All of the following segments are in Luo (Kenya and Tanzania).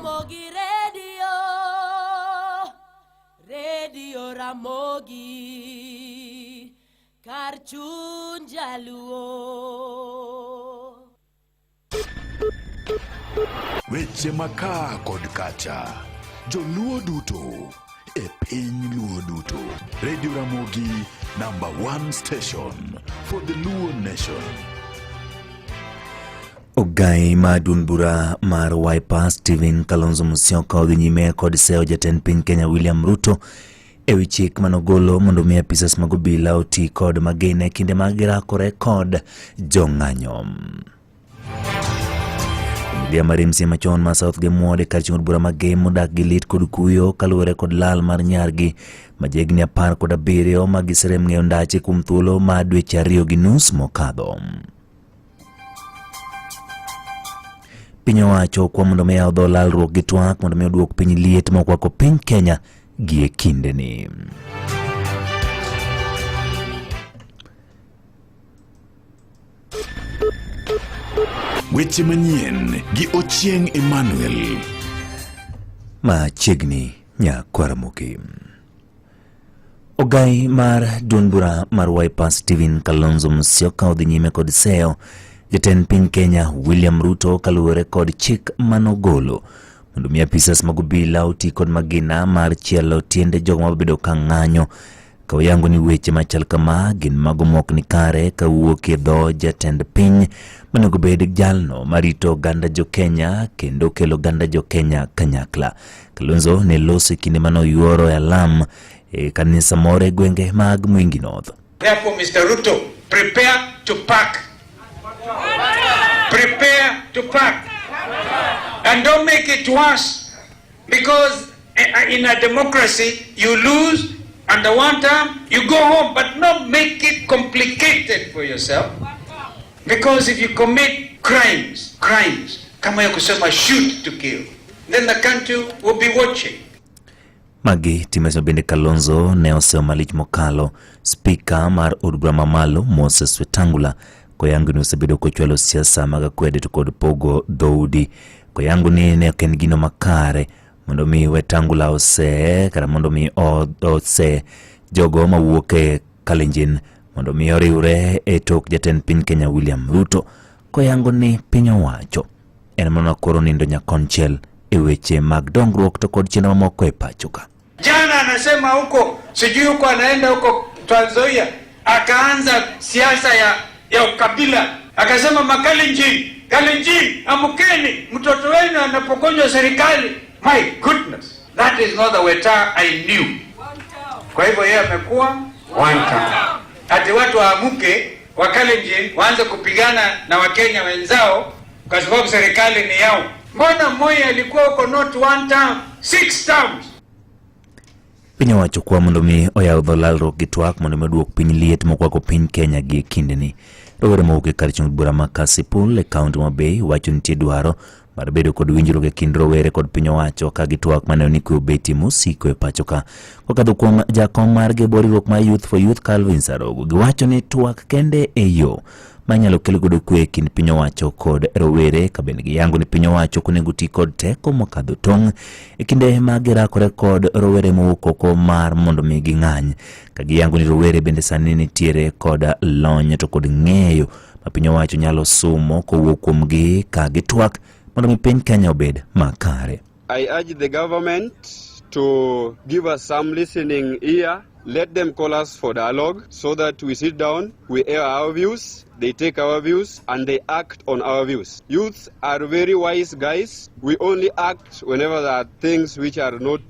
Ramogi Radio, Radio Ramogi, Karchun Jaluo. Weche maka kod kacha, Joluo duto, e piny Luo duto. Radio Ramogi, #1 station for the Luo nation. Ogai madun bura mar Wiper Stephen Kalonzo Musyoka odhi nyime kod seyo jatend piny Kenya William Ruto ewi chik manogolo mondo mi apisas mag obila oti kod magene kinde mag rakore kod jong'anyo. Dia marimsi machon ma South Gemwode kar chung'od bura magem modak gi lit kod kuyo kaluwore kod lal mar nyargi majegni 17 magiserem ng'eyo ndache kuom thuolo ma dweche 2.5 mokadho. Piny owacho kwa mondo mi yaw lalruok gi twak mondo mi oduok piny liet mokwako piny Kenya gie kindeni. Weche manyien gi Ochieng Emmanuel machiegni Nyakwaramogi. Ogai mar duond bura mar Wiper Stephen Kalonzo Musyoka odhi nyime kod seyo jatend piny Kenya William Ruto kaluwore kod chik manogolo mondo mi apisas mag obila oti kod magina mar chielo tiende jogo mabedo ka ng'anyo ka oyango ni weche machal kama gin mago mok ni kare ka wuok e dho jatend piny monego bed jalno marito ganda jo Kenya kendo kelo ganda jo Kenya kanyakla. Kalonzo ne loso kinde mano yuoro e Lam e kanisa more gwenge mag Mwingi North. Therefore, Mr. Ruto, prepare to pack. Prepare to pack. And don't make it worse, because in a democracy you lose and the one time you go home, but not make it complicated for yourself, because if you commit crimes kama ya kusema shoot to kill, then the country will be watching. Magi timeso bende Kalonzo ne oseo malich mokalo speaker mar od bura mamalo Moses Wetangula koyango ni osebedo kochwalo siasa mag akwede to kod pogo dhoudi. Koyango ni ne ken gino makare mondo mi Wetangula kara mondo mi ose jogo mawuok e Kalenjin mondo mi oriwre e tok jatend piny Kenya William Ruto. Koyango ni piny owacho en mana koro nindo nyakonchiel e weche mag dongruok to kod chenro mamoko e pachoka. Jana anasema huko sijui huko anaenda huko Trans Nzoia akaanza siasa ya ukabila, akasema Makalenjin, Kalenjin amukeni mtoto wenu anapokonywa serikali. My goodness, that is not the Weta I knew. Kwa hivyo yeye amekuwa one time. Ati watu waamuke wa Kalenjin waanze kupigana na Wakenya wenzao kwa sababu serikali ni yao. Mbona Moi alikuwa huko not one time, 6 times? Piny owacho kwa mondo mi oyaw dho lalruok gi twak mondo mi oduok piny liet mokwako piny Kenya gi kindeni. Rowere mawuok e kar chung'od bura ma Kasipul e kaunti ma Bay wacho nitie dwaro mar bedo kod winjruok e kind rowere kod piny owacho ka gi twak mane onikwe obeti mosiko e pachoka. Kokadho kuom jakom mar riwruok mar Youth for Youth Calvin Sarogo giwacho ni twak kende e yo manyalo kelo godo kwe e kind piny owacho kod rowere ka bende giyango ni piny owacho onego ti kod teko mokadho tong' e kinde mag rakore kod rowere mowuok oko mar mondo mi ging'any, ka giyango ni rowere bende sani nitiere kod lony to kod ng'eyo ma piny owacho nyalo sumo kowuok kuomgi ka gitwak mondo mi piny Kenya obed makare. I urge the government to give us some listening ear. Let them call us for dialogue so that we sit down, we air our views, they take our views, and they act on our views. Youths are very wise guys. We only act whenever there are things which are not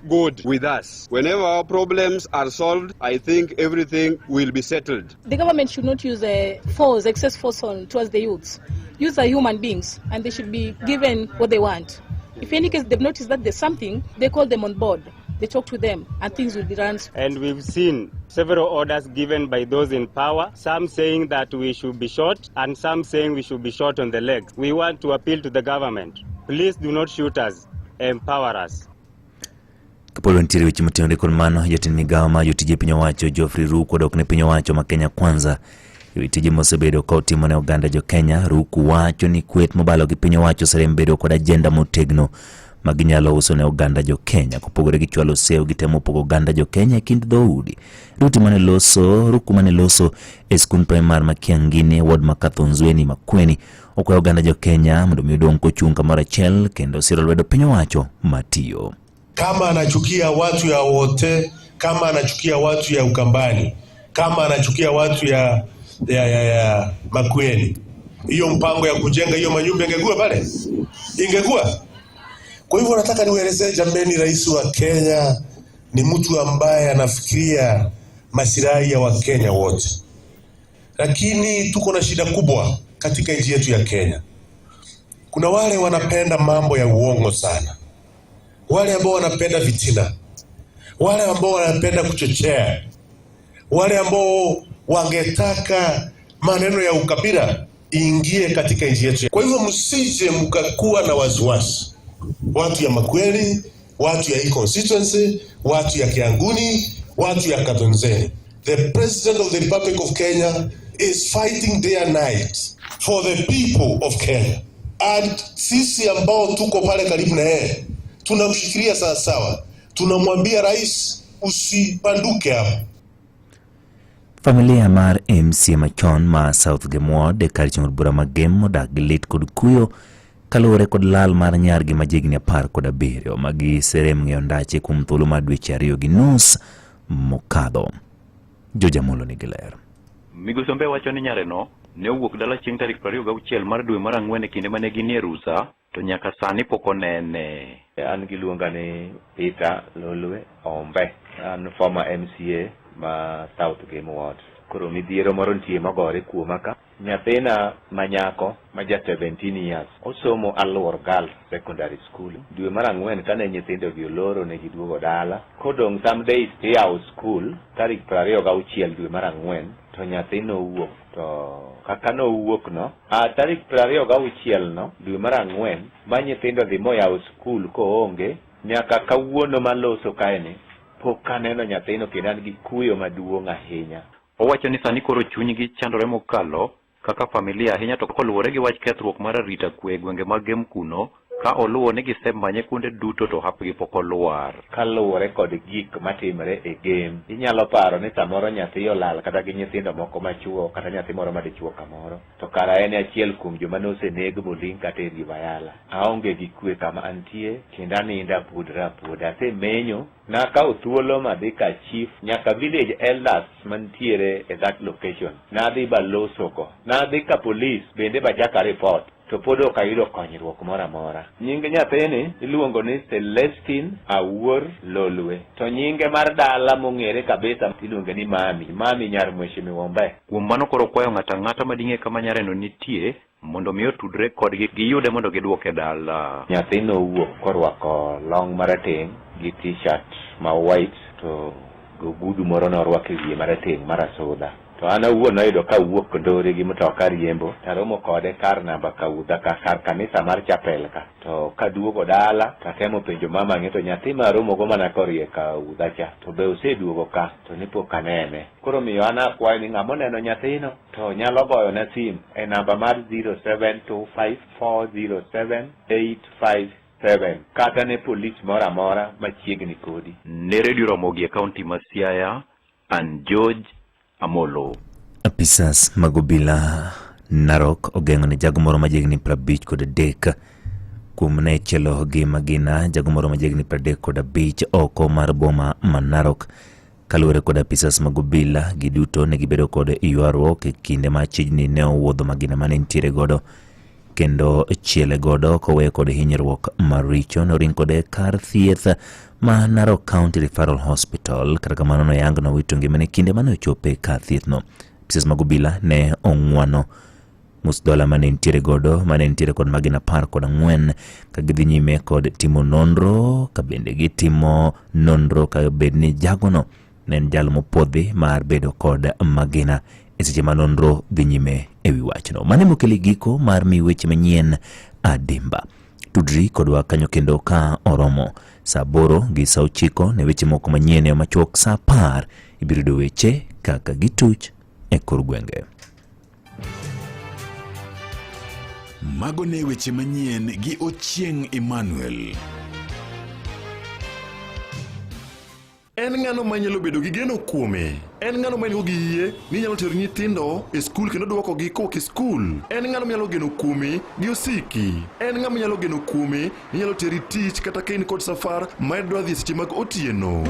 good with us. Whenever our problems are solved, I think everything will be settled. The government should not use excess force towards the youths. Youths are human beings, and they should be given what they want. If in any case they've noticed that there's something, they call them on board. They talk to them and things will be run. And we've seen several orders given by those in power, some saying that we should be shot and some saying we should be shot on the leg. We want to appeal to the government. Please do not shoot us, empower us. Kapolo ntiere weche matiende kod mano jatend migawo ma jotije piny owacho Geoffrey Ruku odok ne piny owacho ma Kenya Kwanza tije mosebedo ka otimo ne oganda jo Kenya. Ruku wacho ni kwet mobalo gi piny owacho serem bedo kod ajenda motegno maginyalo uso ne oganda jo Kenya kopogore gi chwalo sew gi temo pogo oganda jo Kenya e kind dhoudi. Ruku mane loso e skul primar ma Kiangini ward ma Kathonzweni Makueni okwayo oganda jo Kenya mondo mi odong kochung' kamoro achiel kendo siro lwedo piny owacho matiyo. Kama anachukia watu ya wote, kama anachukia watu ya Ukambani, kama anachukia watu ya Makueni, hiyo mpango ya kujenga hiyo manyumba ingekuwa pale? Ingekuwa. Kwa hivyo nataka niwaelezee jambeni, rais wa Kenya ni mtu ambaye anafikiria masilahi ya Wakenya wote. Lakini tuko na shida kubwa katika nchi yetu ya Kenya. Kuna wale wanapenda mambo ya uongo sana. Wale ambao wanapenda vitina. Wale ambao wanapenda kuchochea. Wale ambao wangetaka maneno ya ukabila ingie katika nchi yetu. Kwa hivyo msije mkakuwa na wasiwasi. Watu ya Makueni, watu ya hii constituency, watu ya Kianguni, watu ya Kathonzweni. The President of the Republic of Kenya is fighting day and night for the people of Kenya. And sisi ambao tuko pale karibu na yeye tunamshikilia sawa sawa. Tunamwambia rais usipanduke hapo. Familia mar MC machon ma South Game Ward e karichung bura magem modak gi lit kod kuyo kalore kod lal mar nyargi majigni 17 magi serem ng'eyo ndache kuom thuolo mar dweche 2.5 mokadho. Jojamolo nigi ler. Migosi Ombe wacho ni nyareno ne owuok dala chieng' tarik 26 mar dwe mar Ang'wen e kinde mane ginie rusa to nyaka sani pok onene. An giluonga ni Peter Lolwe Ombe, an former MCA ma South Game Ward. Koro midhiero moro nitie magore kuoma ka. Nyathina manyako ma ja 17 years osomo Alwor Girls Secondary School. Dwe mar Ang'wen kane nyithindo gi oloro ne giduogo dala. Kodong some days to school tarik 26 dwe mar Ang'wen to nyathino owuok. To kaka no wuok no tarik 26 no dwe mar Ang'wen ma nyithindo dhi moyawo school ko onge nyaka kawuono maloso kaeni pok aneno nyathino kendo an gi kuyo maduong' ahinya. Owacho ni sani koro chunygi chandore mokalo kaka familia ahinya to koluwore gi wach kethruok mar arita kwe gwenge mag Game kuno ka oluwo ni gisemanye kuonde duto to hapgi pok oluar. Kaluwore kod gik matimre e game, inyalo paro ni samoro nyathi olal kata gi nyithindo moko machuo kata nyathi moro madichuo kamoro to kara en achiel kuom joma noseneg moling kata e Ribayala. Aonge gi kwe kama antie kendo aninda pudra asemenyo nakawo thuolo madhi ka chief nyaka village elders mantiere e that location. Nadhi balosoko, nadhi ka police bende bachaka report. To pod ok ayudo konyruok moro amora. Nyinge nyathini iluongo ni Celestine Awuor Lolwe. To nyinge mar dala mong'ere kabisa iluongo ni Mami nyar Mheshimiwa Ombe. Kuom mano koro kwayo ng'ata ng'ata mading'e kama nyareno nitie mondo mi otudre kodgi giyude mondo gidwoke dala. Nyathino owuok korwako long marateng' gi t-shirt ma white to gogudu moro norwako wiye marateng' marasudha. To an awuon noyudo ka wuok ndore gi mtoka riembo taromo kode kar namba Kaudha kar kanisa mar chapel ka. To kaduogo dala tatemo penjo mama ng'e to nyathi maromo go mana korie Kaudha cha to be oseduogo ka to ni pok anene. Koro miyo an akwayo ni ng'ama oneno nyathino to nyalo goyo na sim e namba mar 0725407857 kata ne polis moro amora machiegni kodi. Ne Radio Ramogi e kaunti ma Siaya, an George Amolo. Apisas magobila Narok ogeng'o ne jago moro majegni 53 kuom ne chelo gi magina jago moro majegni 35 oko mar boma ma Narok. Kaluwore kod apisas magobila giduto ne gibedo kod ywaruok e kinde ma chijni ne owuodho magina mane ntiere godo kendo chiele godo kowe kod hinyruok maricho noring kode kar thieth ma Narok County Referral Hospital. Kata kamano noyang no wito ngimane kinde mane ochope kar thieth no. Apisas magobila ne ong'wano $1 mane ntiere godo mane ntiere kod magina 14 ka gidhi nyime kod timo nonro ka bende gitimo nonro ka bedni jagono nen jal mopodhi mar bedo kod magina e seche ma nonro dhi nyime e wi wachno. Mane mokeli giko mar mi weche manyien adimba. Tudri kodwa kanyo kendo ka oromo saa 8 gi saa 9 ne weche moko manyien e machuok saa 10 ibiro do weche kaka gituch e kor gwenge. Mago ne weche manyien gi Ochieng' Emmanuel. En ng'ano manyalo bedo gi geno kuome. En ng'ano manyalo gi yie ni nyalo tero nyithindo e skul kendo duoko gi kok e skul. En ng'ano manyalo geno kuome gi osiki. En ng'ama nyalo geno kuome ni nyalo teri tich kata kain kod safar ma dwa dhi seche mag otieno.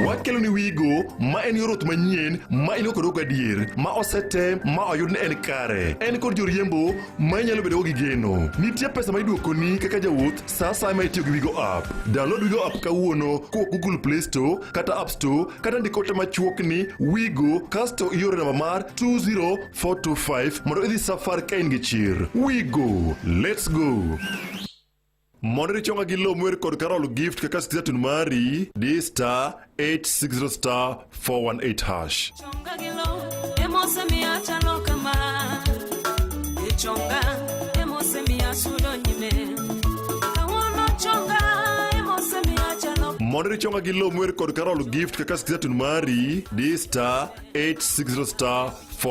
Wakelo ni Wigo ma en yorot manyien ma in kod adier ma osetem ma oyud ni en kare. En kod joriembo ma nyalo bedo gi geno. Nitie pesa ma iduoko ni kaka jawuoth sa sa ma itiyo gi Wigo app. Download Wigo app kawuono ko Google Play Store kata App Store kata ndikote machuok ni Wigo kasto iore namba mar 20425 mondo idhi safar ka in gi chir. Wigo, let's go. Mondo richonga gi lo mwer kod Carol Gift kaka citizen mari di star 860 star 418 hash. Chonga gilo emose miacha lokama chonga emose miacha nyime kawono chonga emose miacha lokama. Mondo richonga gi lo mwer kod Carol Gift kaka citizen mari di star 860 star 418